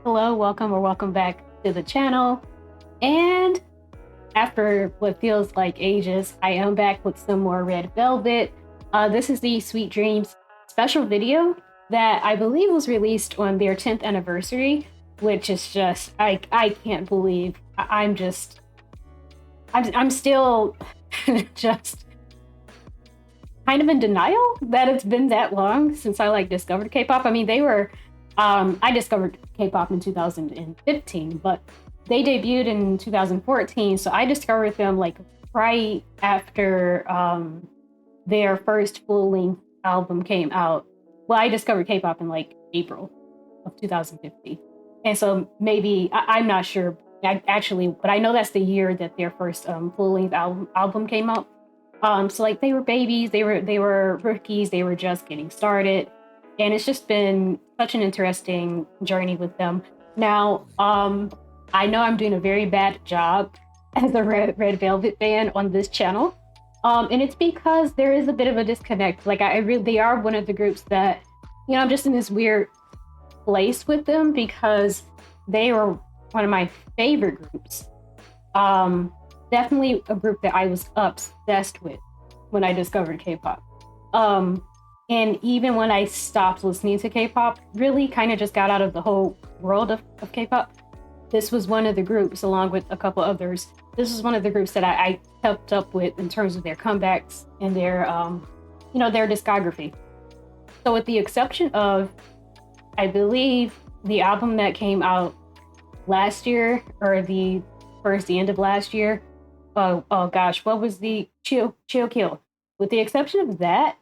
Hello, welcome or welcome back to the channel. And after what feels like ages, I am back with some more Red Velvet. This is the Sweet Dreams special video that I believe was released on their 10th anniversary, which is just I can't believe I'm still just kind of in denial that it's been that long since I discovered K-pop. I mean, I discovered K-pop in 2015, but they debuted in 2014, so I discovered them like right after their first full-length album came out. Well, I discovered K-pop in like April of 2015, and so maybe I'm not sure actually, but I know that's the year that their first full-length album came out. So like they were babies, they were rookies, they were just getting started, and it's just been such an interesting journey with them. Now, I know I'm doing a very bad job as a Red Velvet fan on this channel, and it's because there is a bit of a disconnect. Like I really, they are one of the groups that, I'm just in this weird place with them because they were one of my favorite groups. Um, Definitely a group that I was obsessed with when I discovered K-pop. Um, and even when I stopped listening to K-pop, really kind of just got out of the whole world of K-pop. This was one of the groups, along with a couple others. This was one of the groups that I kept up with in terms of their comebacks and their discography. So, with the exception of, I believe, the album that came out last year or the end of last year. Oh gosh, what was the Chill Kill? With the exception of that,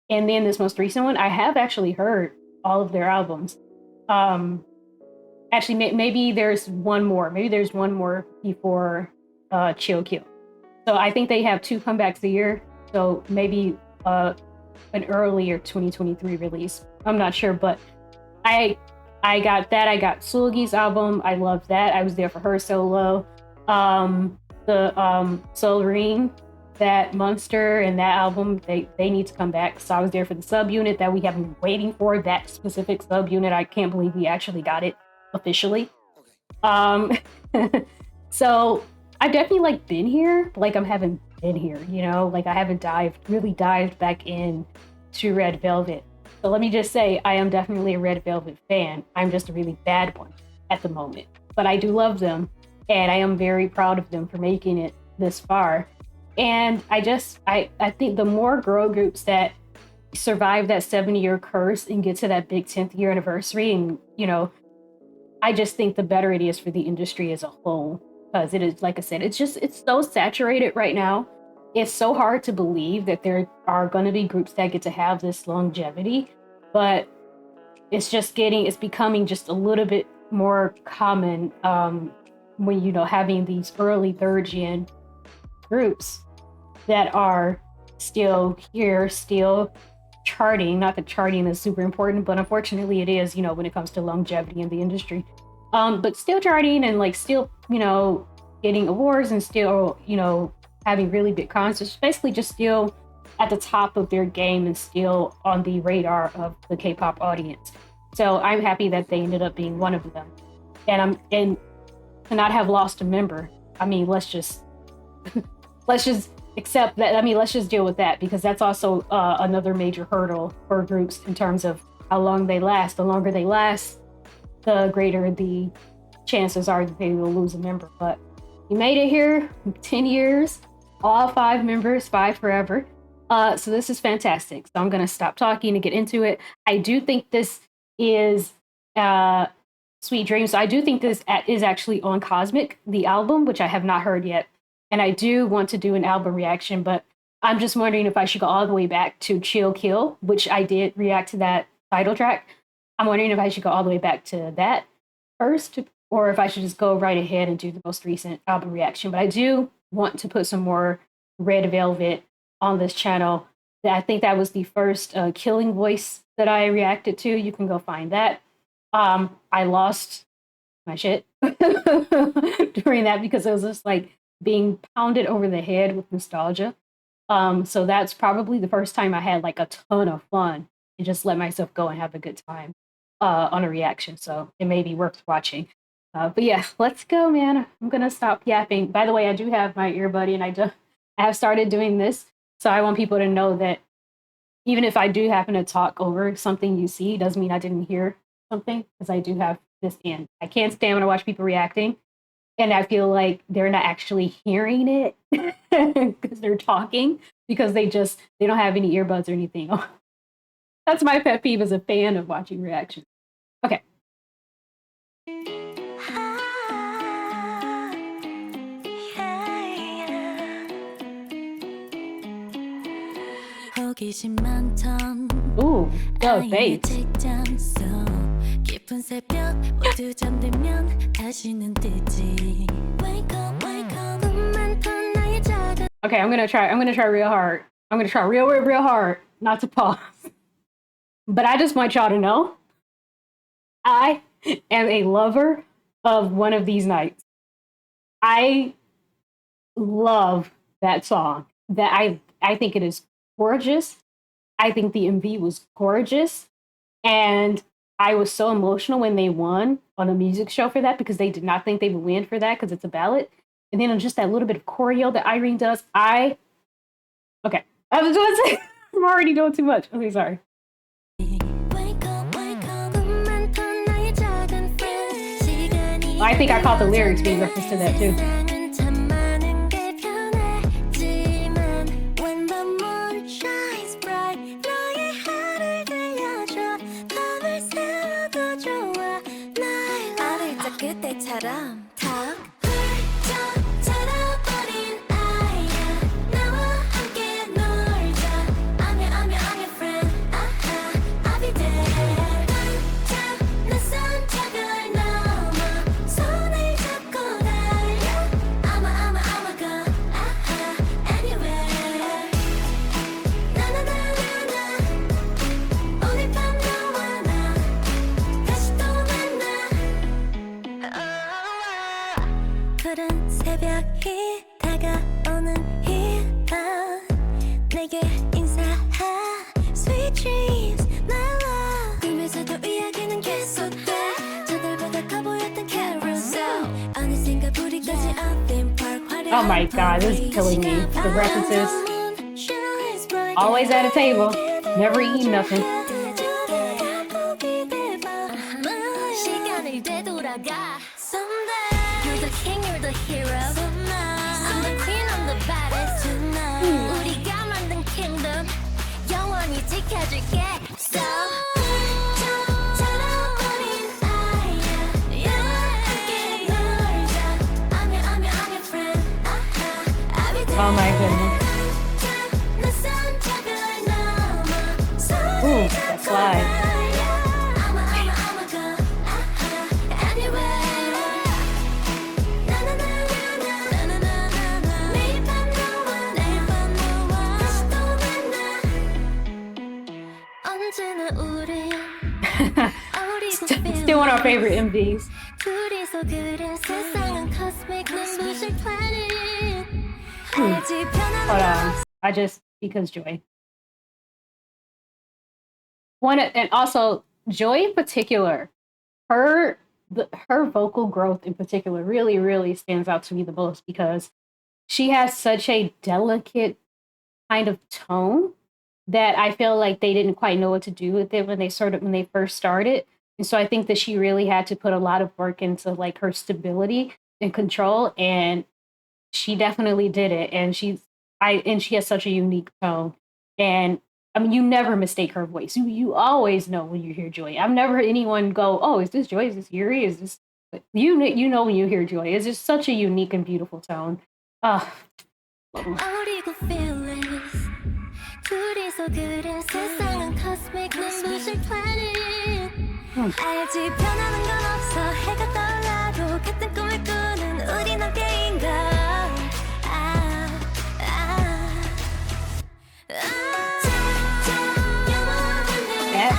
and then this most recent one, I have actually heard all of their albums. Um, Actually, maybe there's one more. Maybe there's one more before Chill Kill. So I think they have two comebacks a year. So maybe an earlier 2023 release. I'm not sure, but I I got that. I got Sulgi's album. I loved that. I was there for her solo. The Soul Ring, that Monster and that album, they need to come back. So I was there for the subunit that we have been waiting for. That specific subunit, I can't believe we actually got it officially. Um, so I've definitely been here, but I haven't been here. Like I haven't really dived back in to Red Velvet. So let me just say, I am definitely a Red Velvet fan. I'm just a really bad one at the moment, but I do love them, and I am very proud of them for making it this far. And I think the more girl groups that survive that 7-year curse and get to that big 10th year anniversary, and I just think the better it is for the industry as a whole, because it is, like I said, it's so saturated right now. It's so hard to believe that there are going to be groups that get to have this longevity, but it's becoming just a little bit more common, when having these early third gen groups that are still here, still charting. Not that charting is super important, but unfortunately it is, when it comes to longevity in the industry. But still charting and still, getting awards and still, having really big concerts, basically just still at the top of their game and still on the radar of the K-pop audience. So I'm happy that they ended up being one of them. And to not have lost a member, I mean, let's just accept that. I mean, let's just deal with that, because that's also another major hurdle for groups in terms of how long they last. The longer they last, the greater the chances are that they will lose a member. But you made it here, 10 years, all 5 members, 5 forever. So this is fantastic. So I'm going to stop talking and get into it. I do think this is Sweet Dreams. So I do think this is actually on Cosmic, the album, which I have not heard yet. And I do want to do an album reaction, but I'm just wondering if I should go all the way back to Chill Kill, which I did react to that title track. I'm wondering if I should go all the way back to that first, or if I should just go right ahead and do the most recent album reaction. But I do want to put some more Red Velvet on this channel. I think that was the first Killing Voice that I reacted to. You can go find that. I lost my shit during that because it was just being pounded over the head with nostalgia. So that's probably the first time I had a ton of fun and just let myself go and have a good time. on a reaction, so it may be worth watching. But yeah, let's go, man. I'm gonna stop yapping. By the way, I do have my earbud, and I have started doing this, so I want people to know that even if I do happen to talk over something you see, doesn't mean I didn't hear something, because I do have this in. I can't stand when I watch people reacting, and I feel like they're not actually hearing it because they're talking, because they don't have any earbuds or anything. That's my pet peeve as a fan of watching reactions. Okay. Ooh, the bass. 깊은 새벽 모두 잠들면 다시는 뜨지. Okay, I'm gonna try real hard. I'm gonna try real hard not to pause. But I just want y'all to know, I am a lover of One of These Nights. I love that song. I think it is gorgeous. I think the MV was gorgeous. And I was so emotional when they won on a music show for that, because they did not think they would win for that because it's a ballad. And then just that little bit of choreo that Irene does, okay. I was going to say, I'm already doing too much. Okay, sorry. I think I caught the lyrics being referenced to that too. Oh my god, this is killing me. The references. Always at a table, never eating nothing. Oh my goodness. Ooh, that slide. Still one of our favorite MVs. Hold on. I just, because Joy. And also Joy in particular, her vocal growth in particular really stands out to me the most, because she has such a delicate kind of tone that I feel like they didn't quite know what to do with it when they first started. And so I think that she really had to put a lot of work into like her stability and control, and she definitely did it. And she has such a unique tone. And I mean, you never mistake her voice. You always know when you hear Joy. I've never heard anyone go, "Oh, is this Joy? Is this Yuri? Is this?" You know when you hear Joy. It's just such a unique and beautiful tone. That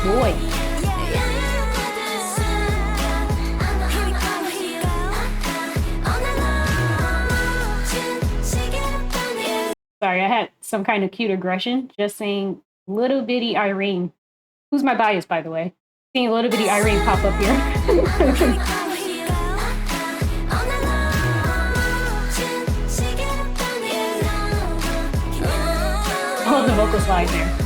boy. Sorry, I had some kind of cute aggression just saying little bitty Irene, who's my bias, by the way. Seeing a little bitty Irene pop up here. Oh, the vocal slide there.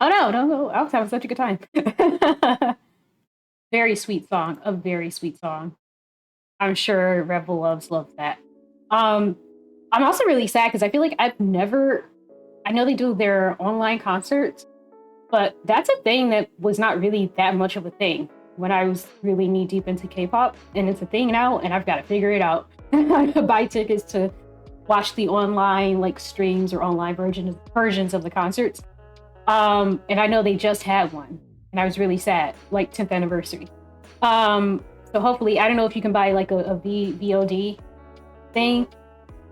Oh no, I was having such a good time. Very sweet song, a very sweet song. I'm sure Rebel loves that. I'm also really sad because I feel like I know they do their online concerts, but that's a thing that was not really that much of a thing when I was really knee deep into K-pop, and it's a thing now, and I've got to figure it out. Buy tickets to watch the online like streams or online versions of the concerts. And I know they just had one, and I was really sad, like 10th anniversary. So hopefully, I don't know if you can buy like a VOD thing.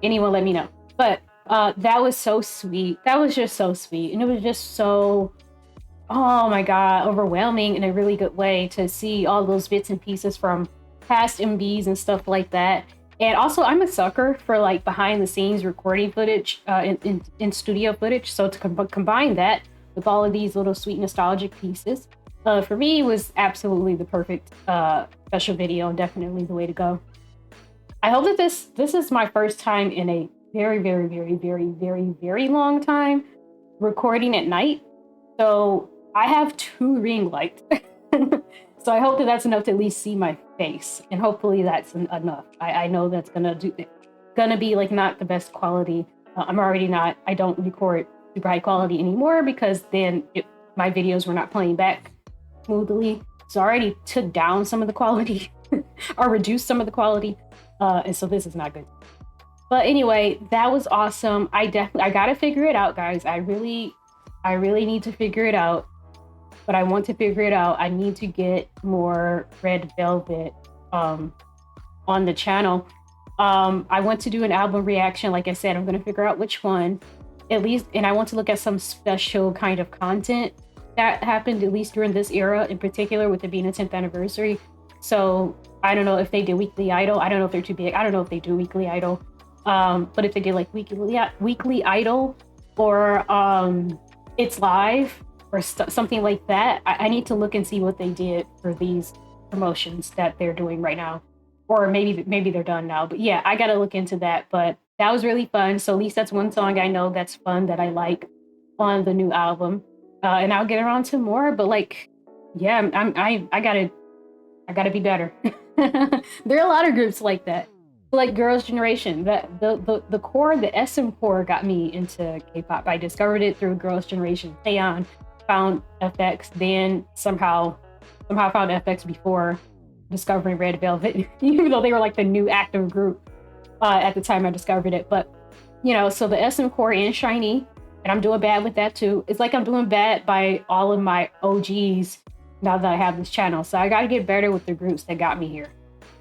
Anyone let me know. But that was so sweet. That was just so sweet. And it was just so, oh my God, overwhelming in a really good way to see all those bits and pieces from past MVs and stuff like that. And also, I'm a sucker for like behind the scenes recording footage in studio footage. So to combine that with all of these little sweet nostalgic pieces, for me was absolutely the perfect special video, and definitely the way to go. I hope that this is my first time in a very, very, very, very, very, very long time recording at night. So I have 2 ring lights. So I hope that that's enough to at least see my face, and hopefully that's enough. I know that's gonna be like not the best quality. I don't record super high quality anymore because then my videos were not playing back smoothly. So I already took down some of the quality or reduced some of the quality. And so this is not good. But anyway, that was awesome. I gotta figure it out, guys. I really need to figure it out. But I want to figure it out. I need to get more Red Velvet on the channel. I want to do an album reaction. Like I said, I'm gonna figure out which one, at least, and I want to look at some special kind of content that happened, at least during this era in particular, with it being a 10th anniversary. So I don't know if they did Weekly Idol. I don't know if they're too big. I don't know if they do Weekly Idol. But if they did like Weekly Idol or It's Live or something like that, I need to look and see what they did for these promotions that they're doing right now. Or maybe they're done now. But yeah, I got to look into that. But that was really fun. So at least that's one song I know that's fun that I like on the new album. And I'll get around to more. But like, yeah, I gotta be better. There are a lot of groups like that, like Girls' Generation. That the core, the SM core, got me into K-pop. I discovered it through Girls' Generation. Taeyeon, found FX, then somehow found FX before discovering Red Velvet, even though they were like the new active group at the time I discovered it. But you know, so the SM core and SHINee, and I'm doing bad with that too. It's like I'm doing bad by all of my OGs now that I have this channel. So I got to get better with the groups that got me here.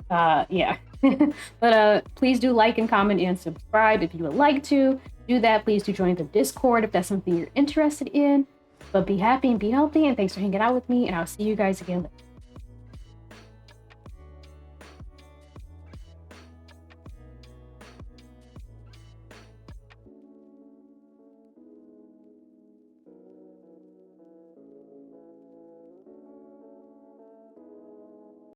Yeah. But please do like and comment and subscribe if you would like to do that. Please do join the Discord if that's something you're interested in. But be happy and be healthy, and thanks for hanging out with me, and I'll see you guys again later.